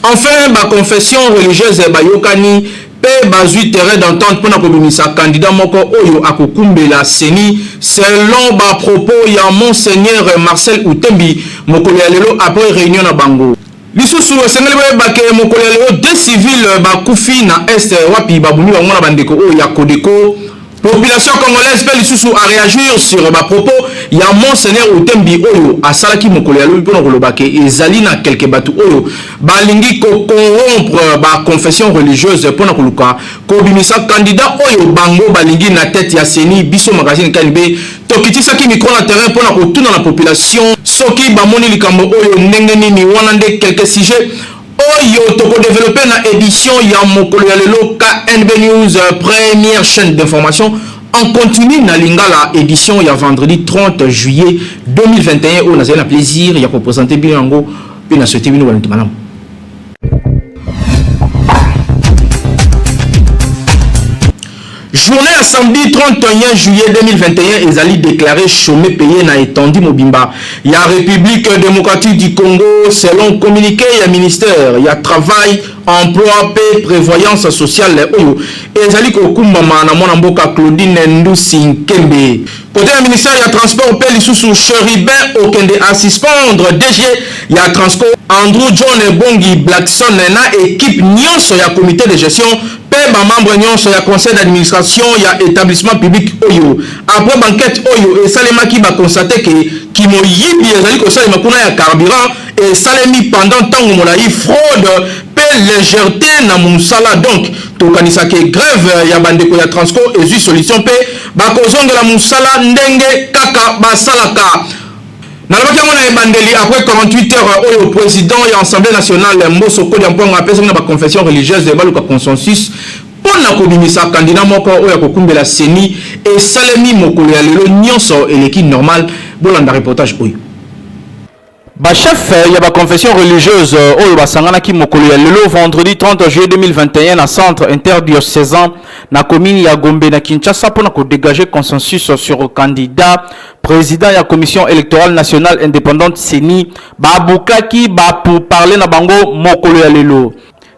Enfin, ma confession religieuse bayokani pe bazui terrain d'entente pour na candidat moko oyo akokumbela seni selon ba propos ya monseigneur Marcel Outembi mokolo ya lelo après réunion na bango. Lisusu esengeli boyebake mokolo ya lelo deux civils bakufi na est wapi babuni bango na bandeko oyo ya Kodeko. Population congolaise peut lisusu à réagir sur ma propos ya monseigneur Outembi oyo asalaki mokolo ya lelo pona kolobake ezali na quelques batu oyo balingi ko corrompre ba confession religieuse pona koluka ko bimisa candidat oyo bango balingi na tête ya seni biso magazine kanibé tokitisaki micro na terrain pona kotuna na population soki bamoni likambo oyo ndenge nini wana nde quelques sujets oyo toko développer na édition ya mokolo ya lelo KNB News première chaîne d'information en continu na lingala édition ya vendredi 30 juillet 2021 où nous avons le plaisir ya présenter bilango puis na souhaiter bino bonne malam. Journée à samedi 31 juillet 2021, Ezali déclaré chômé payé na étendu Mobimba. Il y a République démocratique du Congo, selon communiqué, il y a ministère, il y a travail, emploi, paix, prévoyance sociale. Ezali Kokumama na mona mboka Claudine Ndusi Nkembe. Côté du ministère, il y a transport, paix, sous Cherubin, Okende à suspendre, DG, il y a transport, Andrew John Bongi, Blackson, na équipe Nyonso, il y a comité de gestion. Ba membre nyonso ya conseil d'administration ya établissement public oyo après banquette oyo et salemaki ba constater que kimo yibi ezali ko salema kuna ya carburant et salemi pendant tango molai fraude pe légèreté na musala donc to kanisa ke grève ya bandeko ya transco et solution pe ba kozongela musala ndenge kaka basalaka. Nalobaki yango na ebandeli après 48 heures oyo président ya Assemblée nationale Mbosoko Diampongo apesaki na ba confession religieuse de baluka consensus pona kobimisa candidat moko oyo akokumbela seni et salemi mokolo ya lelo nyonso eleki normal bolanda reportage oyo. Ba chef ya ba confession religieuse oyo basangana ki mokolo ya lelo vendredi 30 juillet 2021 na centre interdiocésain na commune ya Gombe na Kinshasa pour ko dégager consensus sur le candidat président ya commission électorale nationale indépendante Seni babukaki ba pour parler na bango mokolo ya lelo.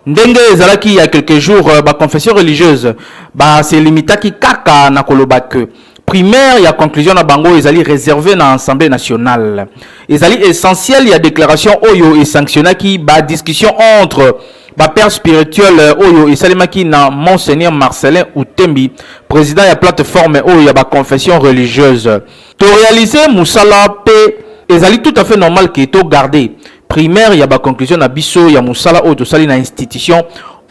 Ndenge ezalaki il y a quelques jours ba confession religieuse ba se limitaki kaka na kolobake primaire ya conclusion na bango ezali réservé na Assemblée nationale. Ezali essentiel ya déclaration oyo et sanctionnaki ba discussion entre ba père spirituel oyo et salimaki na monseigneur Marcelin Outembi président ya plateforme oyo ya ba confession religieuse. To réaliser musala pe ezali tout à fait normal que to garder primaire ya ba conclusion na biso ya musala oyo to sali na institution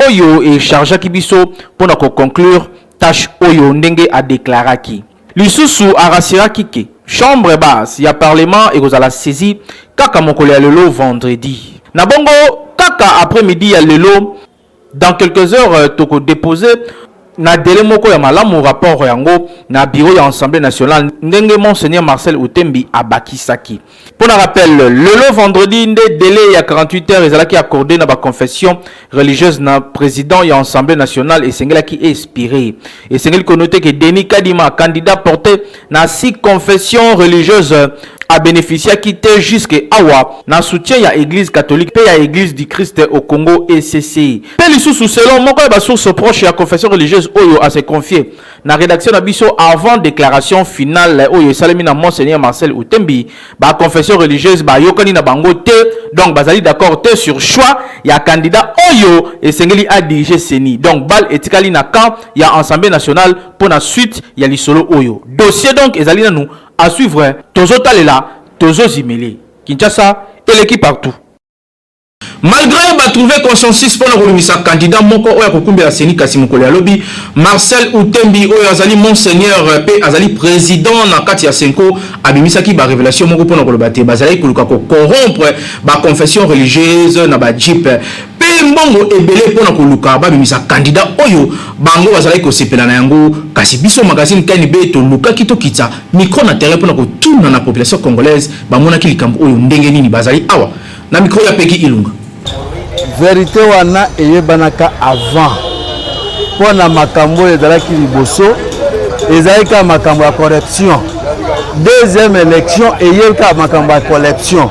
oyo et chargea ki biso pour na ko conclure tâche oyo ndenge a déclaraki. Lisusu arasiraki ke chambre basse ya parlement et kozala saisi kaka mokolo ya lelo vendredi. Na bongo kaka après-midi ya lelo dans quelques heures toko déposer na délai moko ya malamu rapport yango na bureau ya Assemblée nationale ndenge monseigneur Marcel Outembi abakisaki. Pour un rappel, le vendredi nde délai ya 48 heures ezalaki accordé na ba confession religieuse na président ya Assemblée nationale et sengelaki expiré. Et sengeli connoté que Denis Kadima candidat porté na 6 confessions religieuses a bénéficié à quitter jusqu'à Awa na soutien ya église catholique pe ya église du Christ au Congo ECC. Pe lisusu selon moko ba source proche ya confession religieuse oyo a se confier na rédaction na biso avant déclaration finale oyo salemi na monseigneur Marcel Outembi ba confession religieuse ba yokani na bango te donc bazali d'accord te sur choix ya candidat oyo et sengeli a diriger Seni donc bal etikali na camp ya Assemblée nationale pour la suite ya lisolo oyo dossier donc ezali na nous à suivre tozo talela tozo zimeli Kinshasa et l'équipe partout. Malgré trouvé consensus pour le candidat moko oya kokumbela Seni kasi mokolo ya lobi Marcel Outembi oyo azali monseigneur pe azali président na kati ya Senko abimisaki ba révélation moko pour koloba te bazali koluka ko corrompre ba confession religieuse na ba jeep pe mbongo ebele pour koluka ba bimisa candidat oyo bango bazali ko sepela na yango kasi biso magazine KNB to luka kitokita micro na terrain pour ko tuna na population congolaise ba mona ki likambo oyo ndenge nini bazali awa na micro ya Peki Ilunga. Vérité wana eyebanaka avant pona makambo ezalaki liboso ezalika makambo ya corruption. Deuxième élection eyeka makambo ya corruption.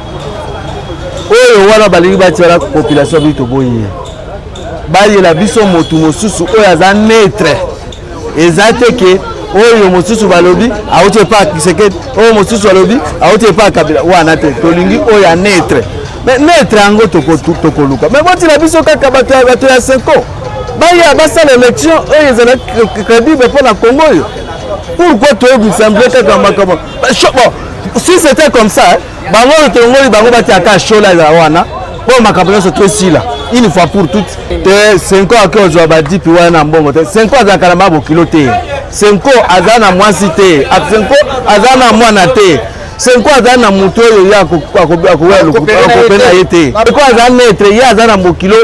Oyo wana balingi batira population bito boye. Baye la biso motu mosusu oyo aza neutre. Ezate ke oyo mosusu balobi auti pa Kisekedi oyo mosusu balobi auti pa Kabila wana te tolingi oyo ya neutre. Mais neutre ango tokoluka. Mais boti la biso kaka bato ya Senko. Baya basa l'élection oyo ezala crédible pour la Congo. Pourquoi tu as semblé kaka makamo? Bon, si c'était comme ça, bango tongoli bango batiaka shola za wana. Bon makapona so trop là. Une fois pour toutes. Te 5 ans que ozwa ba dipi wana mbongo te. 5 ans za kalamba bo kilote. 5 ans azana mwasi te. 5 ans azana mwana te. 5 ans azana muto yo ya ko kopena yete. Ko azana netre ya azana bokilo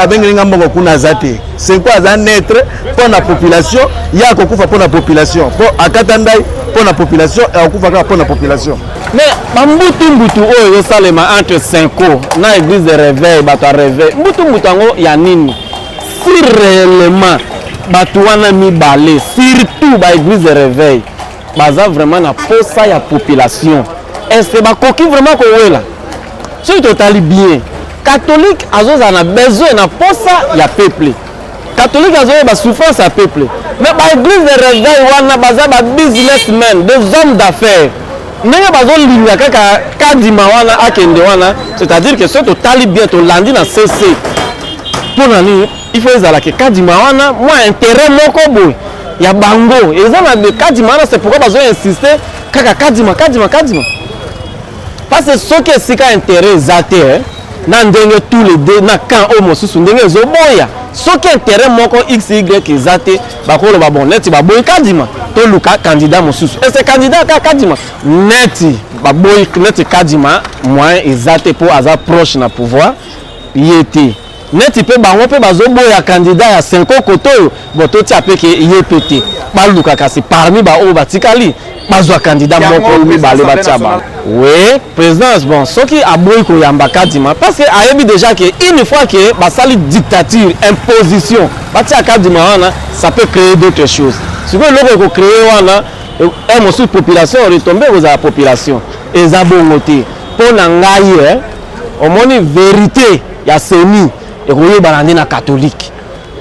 abengelinga mbongo kuna zate. 5 ans azana netre pour la population ya ko kufa pour la population. Pour akatandai pour la population et okufa pour la population. Mais mbutu oyo salema entre 5 ans na église de réveil bato a réveil mbutu ngo ya nini si réellement bato wana mibale surtout ba église de réveil baza vraiment na posa ya population est-ce que bakoki vraiment ko wela si totali bien catholique azoza na besoin na posa ya peuple catholique azoza ba souffrance ya peuple mais ba église de réveil wana baza ba businessmen des hommes d'affaires ndenge bazolinga kaka kadima wana akende wana c'est-à-dire que ce totali bien to landi na CC pour nani il faut ezala ke kadima wana moi intérêt moko boy ya bango ezana de kadima wana c'est pourquoi bazo insister kaka kadima parce que ce que sika intérêt zate na ndenge tous les deux na quand o mosusu ndenge ezoboya ce qui intérêt moko XY ezate bakolo ba bon neti ba boy kadima to luka candidat mosusu et ce candidat ka kadima neti ba boy neti kadima moyen ezate pour aza proche na pouvoir yete neti pe bango pe bazoboya candidat ya 5 koto boto ti apeke yepete ba luka kasi parmi ba o batikali bazwa candidat moko mi balé bataba oui présidence bon ce qui a boy ko yamba kadima parce que ayebi déjà que une fois que basali dictature imposition batia kadima wana ça peut créer d'autres choses si vous le créer wana et monsieur population retomber aux la population et za bongoté pour na ngai au moni vérité ya seni et koye balandi na catholique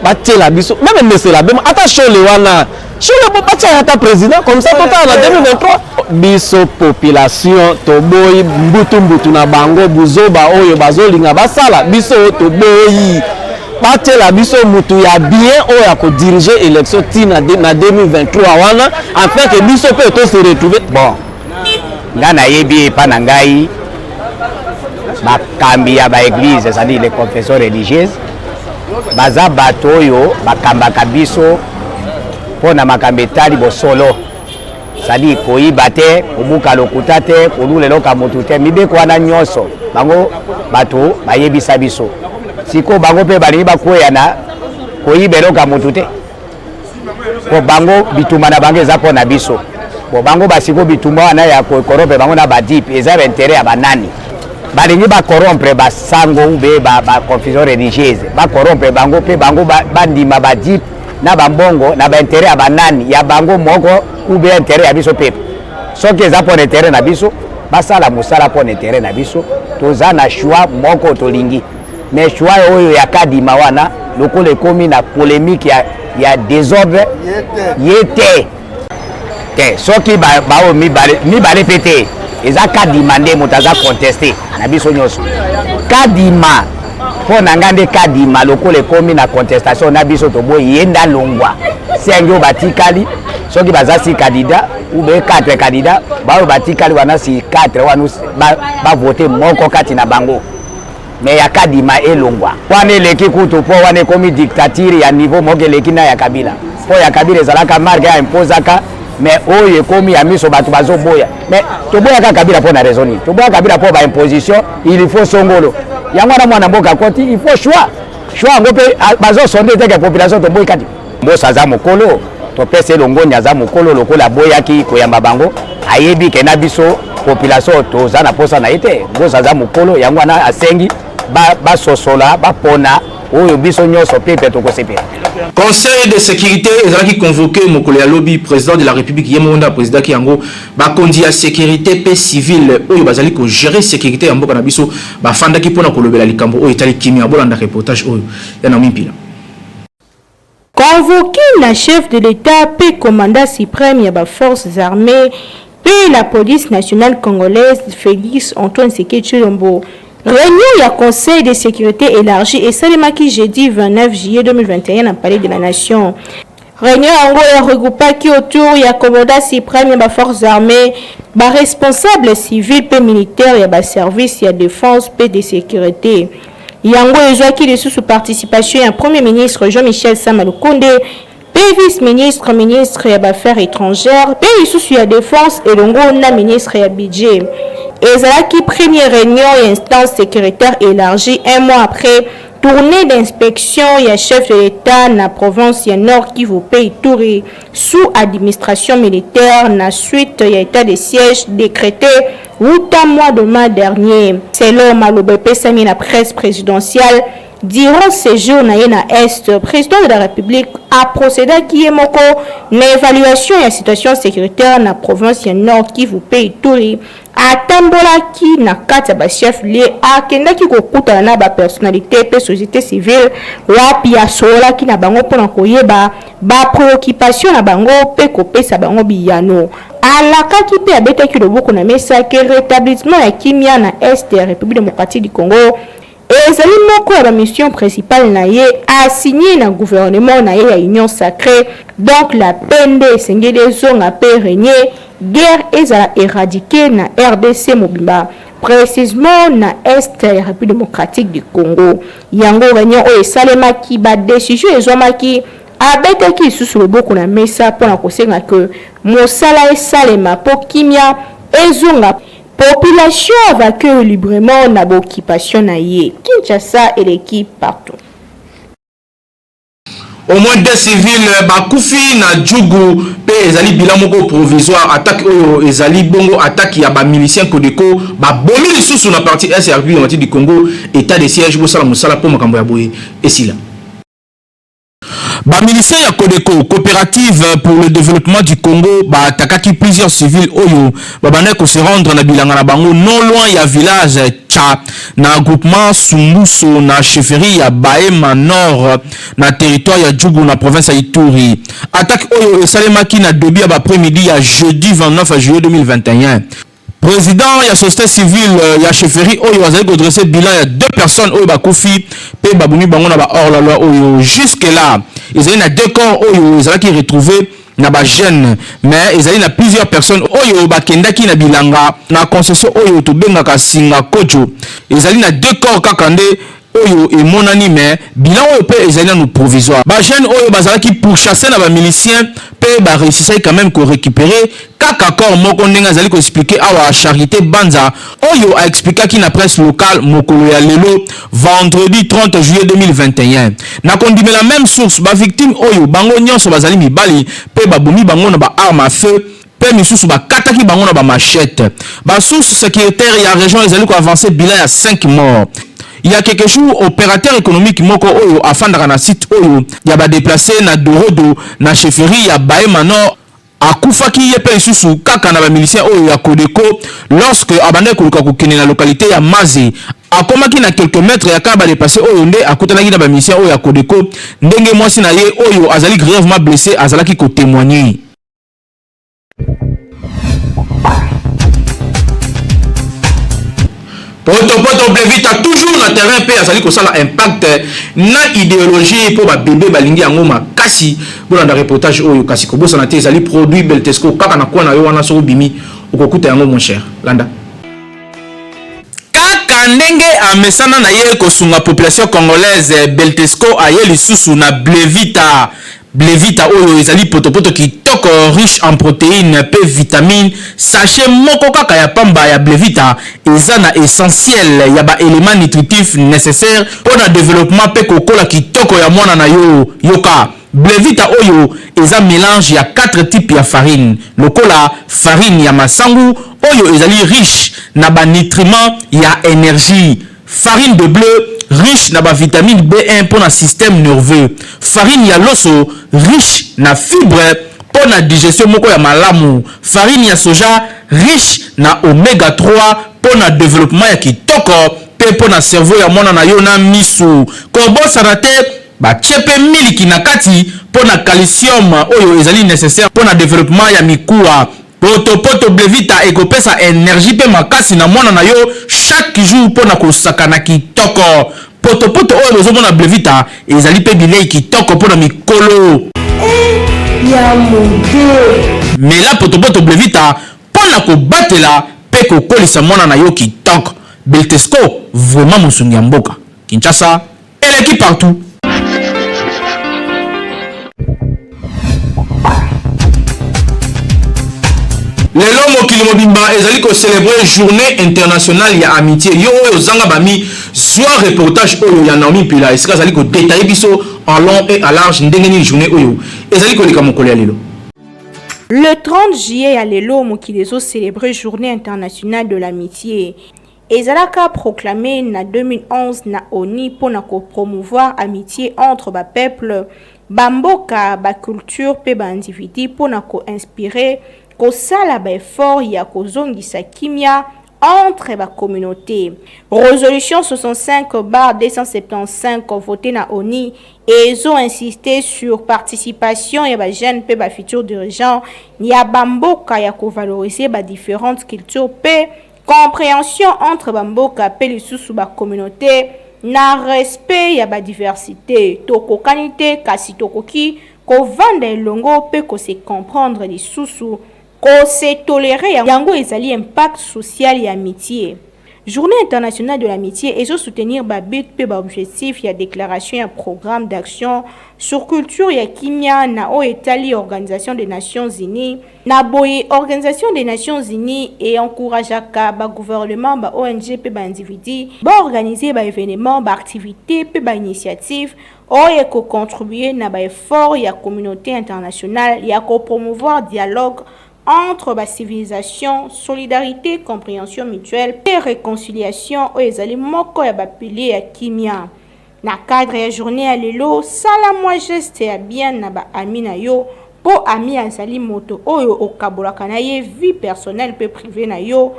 batia la biso même monsieur la bema attention le wana je ne peux pas être président comme ça total en 2023 biso population toboyi mbutu na bango buzoba oyo bazolinga basala biso toboyi batela biso mutu ya bien oyo ko diriger élection tina na 2023 wana afin que biso pe to se retrouver bon ngana yebi pa na ngai bakambi ya ba église c'est-à-dire les confessions religieuses baza bato oyo bakambaka biso pona makambe tali bosolo sadi koyiba te kobuka lokuta te koluleloka motu te mibeko wana nyonso bango bato bayebisa biso siko bango pe balingi bakweyana koyiba eloka motu te po bango bituma na bango eza mpona biso bo bango basiko bituma wana ya kokorope bango na badipe eza baintere ya banani balingi bakorompre basango ube baconfusion religieuse bakorompre bango mpe bango bandima badipe na bambongo na baintere ya banani ya bango moko ube intere ya biso pepe soki eza mpona intere na biso basala mosala mpona intere na biso toza na choix moko tolingi mais choix oyo ya kadima wana lokola ekomi na polémique ya désordre ye te soki bao mibale pe te eza kadima nde moto aza contesté na biso nyonso kadima mpo na nga nde kadima lokola ekomi na contestation na biso toboyi ye nda longwa senge oyo batikali soki baza si candidat ube 4 candidat baoyo batikali wana si 4 wana bavote moko kati na bango mais ya kadima elongwa wana eleki kutu mpo wana ekomi dictature ya niveau moko eleki na ya Kabila mpo ya Kabila ezalaka marke ya impozaka mais oyo ekomi ya miso bato bazoboya mais toboyaka Kabila mpo na raisonni toboyaka Kabila mpo ba imposition il faut songolo yango wana mwana mboka koti il faut choix yango mpe bazosonde teke population toboyi kati mbosa aza mokolo topesa elongoni aza mokolo lokola boyaki koyamba bango ayebi ke na biso population toza na posa na ete ngozaza mukolo yango na asengi ba sosola ba pona oyo biso nyoso pepe tokosepela. Conseil de sécurité ezalaki convoqué mokolo ya lobi président de la République yemonda président ki yango ba kondi ya sécurité pe civile oyo bazali ko gérer sécurité ya mboka na biso ba fandaki pona kolobela likambo oyo etali kimia bolanda reportage oyo ya na mimpila. Convoqué la chef de l'État pe commandant suprême ya ba forces armées pe la police nationale congolaise Félix Antoine Tshisekedi Tshilombo. Réunion du Conseil de sécurité élargi et Salemaki jeudi 29 juillet 2021 à Palais de la Nation. Réunion en gros regroupé qui autour il y a commandant suprême des forces armées, bas responsable civil et militaire et bas service et défense et de sécurité. Il y a en gros qui sous participation un premier ministre Jean-Michel Samalukonde, vice-ministre des Affaires étrangères, pays sous la défense et le ministre et budget. Et qui première réunion et instance sécuritaire élargie un mois après tournée d'inspection et chef de l'État dans la province Nord qui vous paye Touré sous administration militaire na suite et état de siège décrété 8 mois de mai dernier. Selon Malobe Pesami la presse présidentielle, durant ces jours na Est, le président de la République a procédé à Kiemoko l'évaluation et la situation sécuritaire dans la province Nord qui vous paye Touré. Atambola qui na kata ba chef lié a kenda ki kokuta na ba personnalité pe société civile wapi ya sola ki na bango pona koyeba ba préoccupation na bango pe kopesa bango biyano alaka ki pe abeta ki loboko na mesa ke rétablissement ya kimia na Est de la République démocratique du Congo et ezali moko ya ba mission principale na ye a signé na gouvernement na ye ya union sacrée donc la PND sengele zonga pe régner guerre ezala éradiquée na RDC Mobimba précisément na Est de la République démocratique du Congo. Yango réunion o esalemaki ba décision ezomaki abetaki sous le boko na mesa pona kosenga que mosala esalema po kimia ezonga population accueille librement na occupation na ye. Kinshasa et l'équipe partout. Au moins deux civils bakufi na Djougou pe ezali bilan moko provisoire attaque oyo ezali bongo attaque ya ba milicien Kodeko ba bomi lisusu na partie est ya République du Congo état de siège bo sala musala po makambo ya boye esila. Ba milicien ya Kodeko coopérative pour le développement du Congo ba attaquaki plusieurs civils oyo ba bana ko se rendre na bilanga na bango non loin ya village Tcha na groupement Sumbuso na chefferie ya Baema Nord na territoire ya Djougou na province ya Ituri. Attaque oyo esalemaki na début ya après-midi ya jeudi 29 juillet 2021. Président ya société civile ya chefferie oyo azali ko dresser bilan ya 2 personnes oyo bakufi pe babuni bango na ba hors la loi oyo jusque là ils na 2 corps oyo ezalaki retrouvé na ba jeune mais ezali na plusieurs personnes oyo bakendaki na bilanga na concession oyo to bengaka singa kojo ezali na 2 corps kaka nde oyo emonani mais bilan oyo pe ezali na provisoire ba jeune oyo bazalaki pour chasser na ba milicien pe ba réussir quand même ko récupérer kaka corps moko ndenge azali ko expliquer awa Charité Banza oyo a expliqué ki na presse locale mokolo ya lelo vendredi 30 juillet 2021 na kondime la même source ba victime oyo bango nyonso bazali mibali pe babomi bango na ba arme à feu pe misusu ba kataki bango na ba machette ba source sécuritaire ya région ezali ko avancer bilan ya 5 morts. Il y a quelques jours, opérateur économique moko oyo afandaka na site oyo ya ba déplacé na Dorodo na chefferie ya Baema Nord akufaki yepe isusu kaka na ba milicien oyo ya Kodeko lorsque abandé koluka kokene na localité ya Mazi akomaki na quelques mètres ya ka ba déplacé oyo nde akutanaki na ba milicien oyo ya Kodeko ndenge mwasi na ye oyo azali grièvement blessé azalaki ko témoigner. Poto Blevita toujours na terrain pe azali ko sala impact na idéologie pour ba bébé balingi yango makasi bona na reportage oyo kasi ko bosa na te ezali produit Beltesco kaka na kwa na yo wana so bimi okokuta yango mon cher landa kaka ndenge amesana na ye ko sunga population congolaise Beltesco aye lisusu na Blevita oyo ezali potopoto kitoko riche en protéines pe vitamines sachet moko kaka ya pamba ya Blevita eza na essentiel ya ba éléments nutritifs nécessaires pour le développement pe kokola kitoko ya mwana na yo yoka Blevita oyo eza mélange ya 4 types ya farine. Lokola farine ya masangu oyo ezali riche na ba nutriments ya énergie. Farine de bleu riche na ba vitamine B1 pour na système nerveux. Farine ya loso riche na fibre pour na digestion moko ya malamu. Farine ya soja riche na oméga 3 pour na développement ya kitoko pe pour na cerveau ya mwana na yo na misu. Kobosana te batiepe miliki na kati pour na calcium oyo ezali nécessaire pour na développement ya mikuwa. Poto Blevita ekopesa énergie pe makasi na mwana na yo chaque jour pour na kosakana kitoko. Poto oyo bozomona Blevita ezali pe bilei kitoko pour na mikolo. Ya monde. Mais là poto Blevita pour na kobatela pe kokolisa mwana na yo kitoko. Beltesco vraiment mosungi ya mboka. Kinshasa eleki partout. Lelo mokili mobimba ezali ko célébrer journée internationale ya amitié. Yo oyo zanga bami zwa reportage oyo ya Naomi Pila esika ezali ko détailler biso en long et à large ndenge ni journée oyo ezali ko leka mokolo ya lelo. Le 30 juillet à Lelo mokili ezo célébrer journée internationale de l'amitié. Ezalaka proclamé na 2011 na ONU pour na promouvoir amitié entre ba peuple, ba mboka, ba culture pe ba individu pour na ko inspirer kosala ba effort ya kozongisa kimia entre ba communauté. Résolution 65/275 votée na ONU et ils ont insisté sur participation ya ba jeunes pe ba futurs dirigeants ya ba mboka ya ko valoriser ba différentes cultures pe compréhension entre ba mboka pe lisusu ba communauté na respect ya ba diversité tokokanité kasi tokoki ko vanda elongo pe ko se comprendre lisusu ko se tolérer yango ezali impact social et amitié. Journée internationale de l'amitié et soutenir ba but pe ba objectif ya déclaration ya programme d'action sur culture ya kimia na o etali Organisation des Nations Unies na boye Organisation des Nations Unies et encourageaka ba gouvernement ba ONG pe ba individu ba organiser ba événement ba activité pe ba initiative o e ko contribuer na ba effort ya communauté internationale ya ko promouvoir dialogue entre la civilisation, solidarité, compréhension mutuelle et réconciliation aux alimoko ya bapili ya kimia. Na cadre ya journée à lelo, sala moi geste ya bien na ba amina yo po ami azali moto oyo okabolaka na ye vie personnelle pe privée na yo.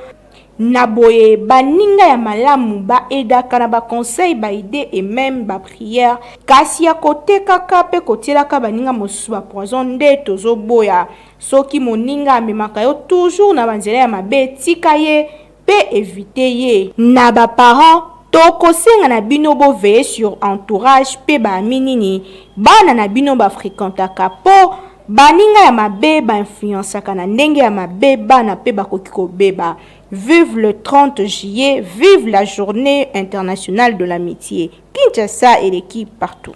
Na boye baninga ya malamu ba edaka na ba conseil ba idée et même ba prière kasi ya kote kaka pe kotielaka baninga mosusu ba poison nde tozo boya soki moninga amemaka yo toujours na banzela ya mabe tika ye pe éviter ye na ba parents tokosenga na bino bo veiller sur entourage pe ba minini bana na bino ba fréquentaka po baninga ya mabe ba influencaka na ndenge ya mabe bana pe bakoki kobeba. Vive le 30 juillet, vive la journée internationale de l'amitié. Kinshasa et l'équipe partout.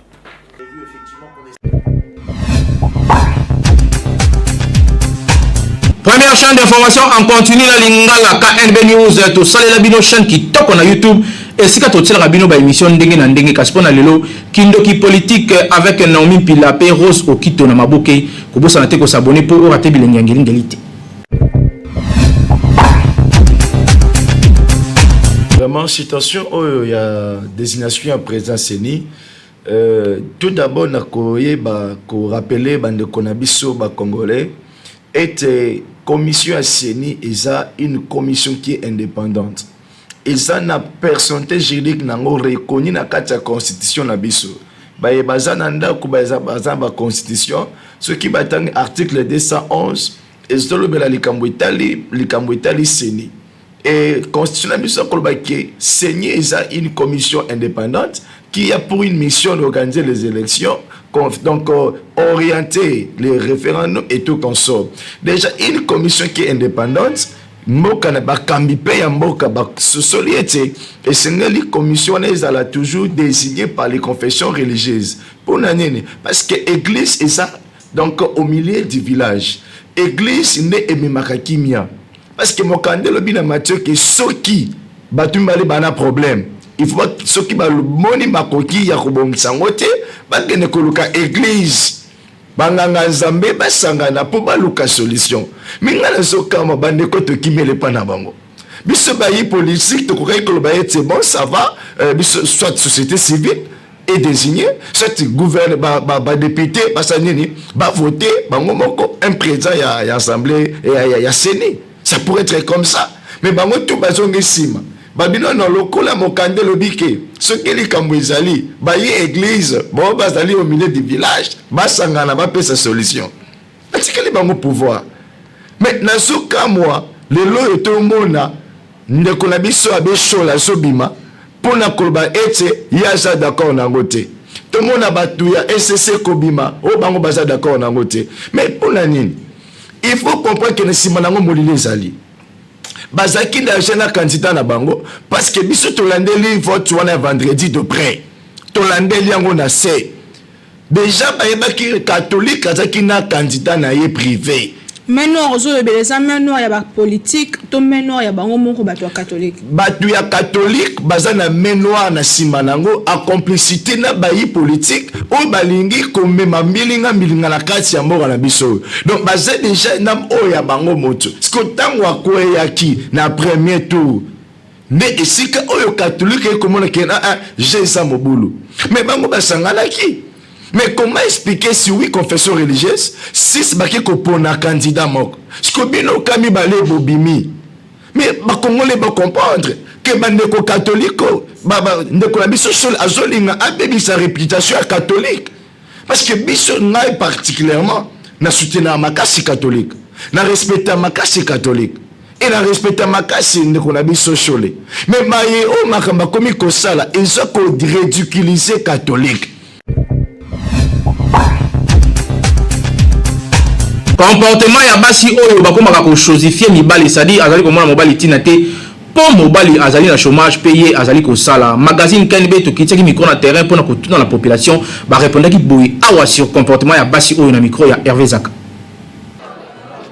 Première chaîne d'information en continu la lingala KNB News to salela bino chaîne qui top na YouTube et sika to tsela bino ba émission ndenge na ndenge kasipona lelo kindoki politique avec Naomi Pila pe Rose Okito na maboke ko bosa na te ko s'abonner pour rater bilenge ngelite. Vraiment, citation, il y a désignation à présent Séni. Tout d'abord, on rappeler bande konabiso ba congolais et commission à Séni, ils a une commission qui est indépendante. Ils ont une personnalité juridique nango reconnue dans la constitution na biso. Ba bazananda ku ba constitution, ce qui batang article 211 et zolobela likambo Itali Séni. Et constitutionnellement, Séni a une commission indépendante qui a pour une mission d'organiser les élections, donc orienter les référendums et tout consort. Déjà, une commission qui est indépendante, Moka na ba kambipe ya mboka ba société et c'est une commission elle a toujours désignée par les confessions religieuses. Pour nani parce que l'église est ça donc au milieu du village. Église n'est emimaka kimia. Parce que mon candidat le bien Mathieu que soki batumbali bana problème il faut soki ba moni makoki ya kobongisa ngote ba kene koluka église banganga nzambe basangana po baluka solution minga nazokama bandeko tokimele pa na bango biso bayi politique tokokai koloba ete bon ça va soit société civile est désigné soit gouverne ba député basanini ba voter bango moko un président ya assemblée ya séné ça pourrait être comme ça mais bango tout bazongi sima babino na lokola mokande lobike soki likambo ezali bayi église bon bazali au milieu du village basangana bapesa solution atikeli bango pouvoir mais nazoka moi lelo etomona ndeko na biso abeshola sobima pona koloba ete yaza d'accord nango te tomona batu ya SCC kobima o bango baza d'accord nango te mais pona nini il faut comprendre que nsima nango molile ezali bazaki na jeune candidat na bango parce que biso tolandeli vote wana vendredi de près tolandeli yango na se déjà bayebaki catholique azaki na candidat na ye privé maintenant ozo beleza maintenant ya ba politique to maintenant ya bango moko bato catholique baza na menoir na sima nango a complicité na bayi politique o balingi komema milinga na kati ya mboka na biso donc baza déjà na o ya bango moto sko tango akoyaki na premier tour ne esika oyo catholique ekomona ke j'ai mobulu mais bango basangalaki. Mais comment expliquer si oui confession religieuse si baki ko pona candidat moko skobino kami bale bobimi mais ba congolais ba comprendre que bandeko catholique ndeko la biso sol azolinga abebi sa réputation catholique parce que biso ngai particulièrement na soutenir makasi catholique na respecter makasi catholique et na respecter makasi ndeko la biso chole mais maye o makamba komi ko sala ils ont ko ridiculiser catholique. Comportement ya basi oyo bakomaka ko chosifier mibali c'est-à-dire azali komona mobali tina te po mobali azali na chômage payé azali ko sala magazine Kenbe to kitaki micro na terrain pour na kotuna la population ba répondaki boy awa sur comportement ya basi oyo na micro ya Hervé Zaka.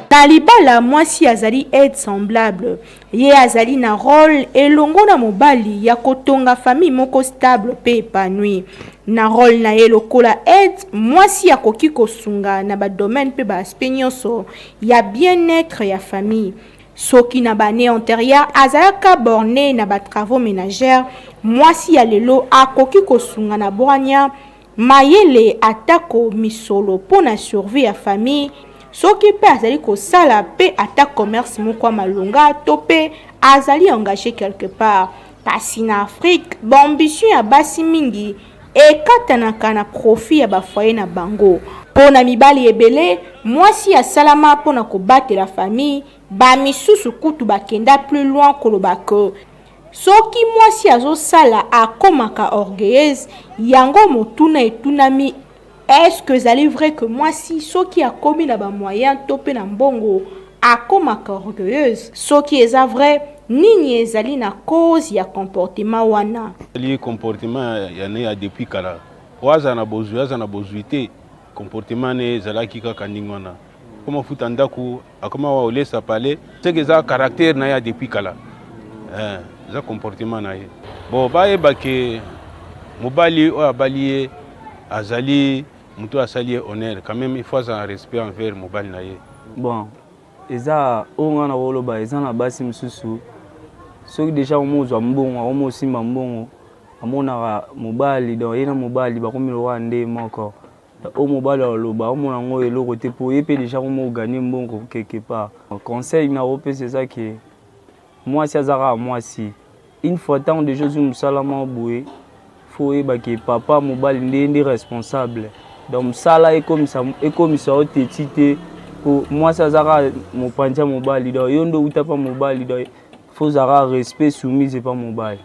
Talibala mwasi azali aide semblable ye azali na rôle elongo na mobali ya kotonga famille moko stable pe épanoui na rôle na ye lokola aide mwasi ya koki kosunga na ba domaine pe ba aspect nyonso ya bien-être ya famille soki na bane antérieure azalaka borné na ba travaux ménagères mwasi ya lelo akoki kosunga na boanya mayele atako misolo pona survie ya famille soki pe azali kosala pe ata commerce moko malunga to pe azali engagé quelque part kasi na Afrique ambition ya basi mingi ekatanaka na profit ya bafoye na bango pona mibali ebele mwasi ya salama pona kobatela famille ba misusu kutu bakenda plus loin koloba ke soki mwasi azosala akomaka orgueilleuse yango motuna etunami. Est-ce que ça est vrai que moi si ceux qui a commis na ba moyen topé na mbongo a comme orgueilleuse ceux qui est vrai nini ezali na cause ya comportement wana li comportement ya ne ya depuis kala waza na bozuité comportement ne ezala kika kaningwana comme futa ndaku akoma wa olesa pale c'est que ça caractère na ya depuis kala za comportement na ye bon bae bake mobali o abalié azali mutu asali honneur quand même il faut un respect envers mobali na ye bon eza onga na woloba eza na basi msusu soki déjà omozwa mbongo omosimba mbongo amona mobali donc yena mobali bakomi lowa nde moko o mobali oloba omona ngo eloko te po yepe déjà omo gagner mbongo quelque part conseil na opé c'est ça que moi si azara moi si une fois tant de choses musalama boye faut que papa mobali ndé responsable donc ça là et comme ça otitité pour moi ça zara mon panja mobali donc yondo utapa mobali donc faut zara respect soumise pas mobali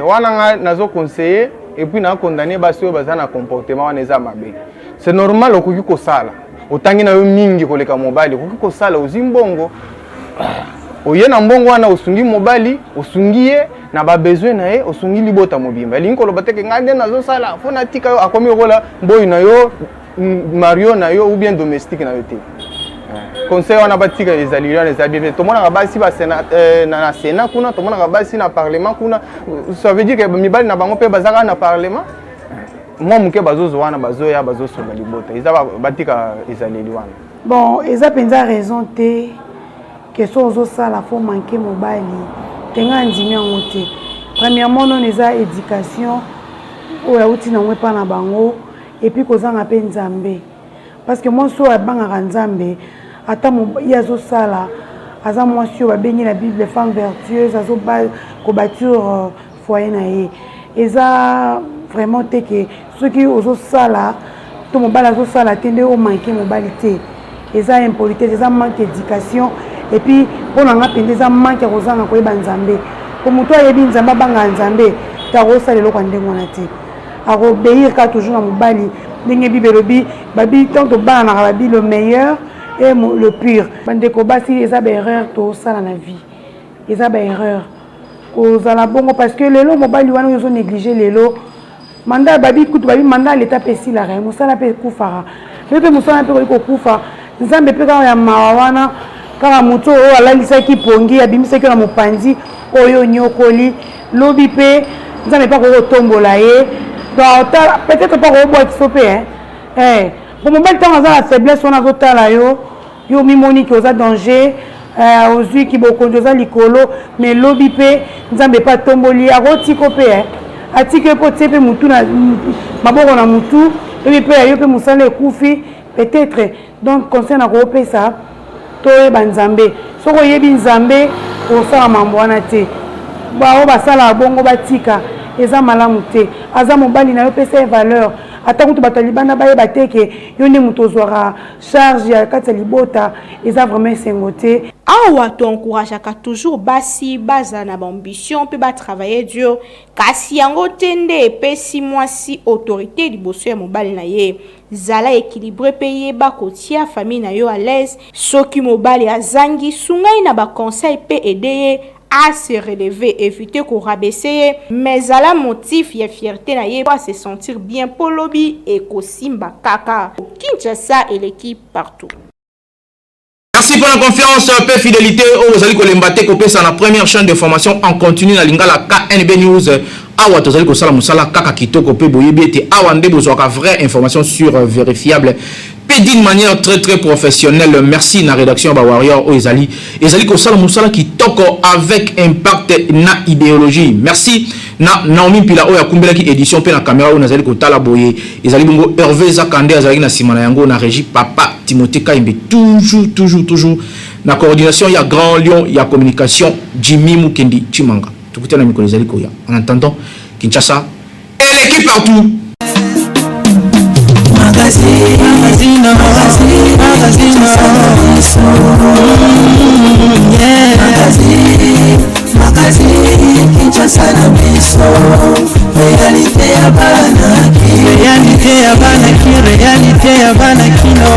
wana nazo conseiller et puis na condamner basi baza na comportement wana eza mabe c'est normal okoki ko sala otangi na yo mingi koleka mobali okoki ko sala ozimbongo oye na mbongo wana osungi mobali osungiye na ba besoin na ye osungi libota mobimba linko lo bateke ngande nazo sala fona tika yo akomi rola boy na yo Mario na yo ou bien domestique na yo te conseil wana batika les alliés les habits to mona basi ba na Sénat kuna to mona basi na parlement kuna ça veut dire que mibali na bango pe bazaka na parlement mwa moke bazozo wana bazoya bazosonga libota eza batika ezaleli wana. Bon eza penza raison te que so ozosala fo manke mobali tenga ndimi yango te. Premièrement non eza éducation oyo auti nango epa na bango et puis kozanga mpe nzambe parce que moi so abangaka nzambe ata ye azosala aza mwasi oyo babengi na bible femme vertueuse azokobâtir foyer na ye eza vraiment te ke soki ozosala to mobali azosala te nde omanke mobali te eza impolitesse eza manque d'éducation et puis mpo na nga mpenza eza manque ya kozanga koyeba nzambe po moto ayebi nzambe abanga nzambe te akosala eloko ya ndenge wana te akobeir ka toujours na mobali ndenge bible elobi babi tant tobananaka babi le meilleur et le pur bandeko basi eza baerreur tosala na vie eza baerreur kozala bongo parce que lelo mobali wana ozo néglige lelo mandat babi kutu babi mandat l'état pesilaka mosala mpe ekufaka mpe mosala mpe koki kokufa nzambe mpe kaka ya mawa wana kaka moto oyo alalisaki pongi abimisaki na mopanzi oyo nyokoli lobi mpe nzambe mpe akoki kotombola ye peut-être mpe akobwakiso mpe po mobali ntango aza na faiblesse wana azotala yo yo mimoniki oza danger ozwiki bokonzi oza likolo mais lobi mpe nzambe mpe atomboli akotiko mpe atiki mpo tie mpe mutu na maboko na mutu lobi mpe yo mpe mosala ekufi peut-être donc conseil na koopesa toyeba nzambe soki oyebi nzambe osala mambo wana te bao basala bongo batika eza malamu te aza mobali na yo pesa ye valeur ata kutu bato ya libanda bayeba te ke yo nde moto ozwaka charge ya kati ya libota eza vraiment esengo te. Awa toencourageaka toujours basi bazala na baambition mpe batravaille dur kasi yango te nde epesi mwasi autorité liboso ya mobali na ye zala équilibré mpe yeba kotia famille na yo à l'aise soki mobali azangi sungai na baconseil mpe ede ye à se relever, éviter qu'on rabaisse, mais à la motif, il y a fierté, il va se sentir bien pour lobby et Kosimba Kaka. Kinshasa et l'équipe partout. Merci pour la confiance, peu fidélité. Vous allez coller ça la première chaîne de formation en continu dans l'ingala KNB News. Awa tozali ko sala musala kaka kitoko pe boyebi ete awa nde bozwaka vraie information sur vérifiable pe d'une manière très professionnelle. Merci na rédaction ba warrior o ezali ko sala musala kitoko avec impact na idéologie. Merci na Naomi Pila o ya kumbela ki édition pe na caméra o nazali ko tala boye ezali bongo Hervé Zakande azali na simana yango na régie Papa Timothée Kaimbe toujours na coordination ya Grand Lion ya communication Jimmy Mukendi Chimanga. En attendant, Kinshasa et l'équipe partout. Réalité à Banaki, réalité à Banakino.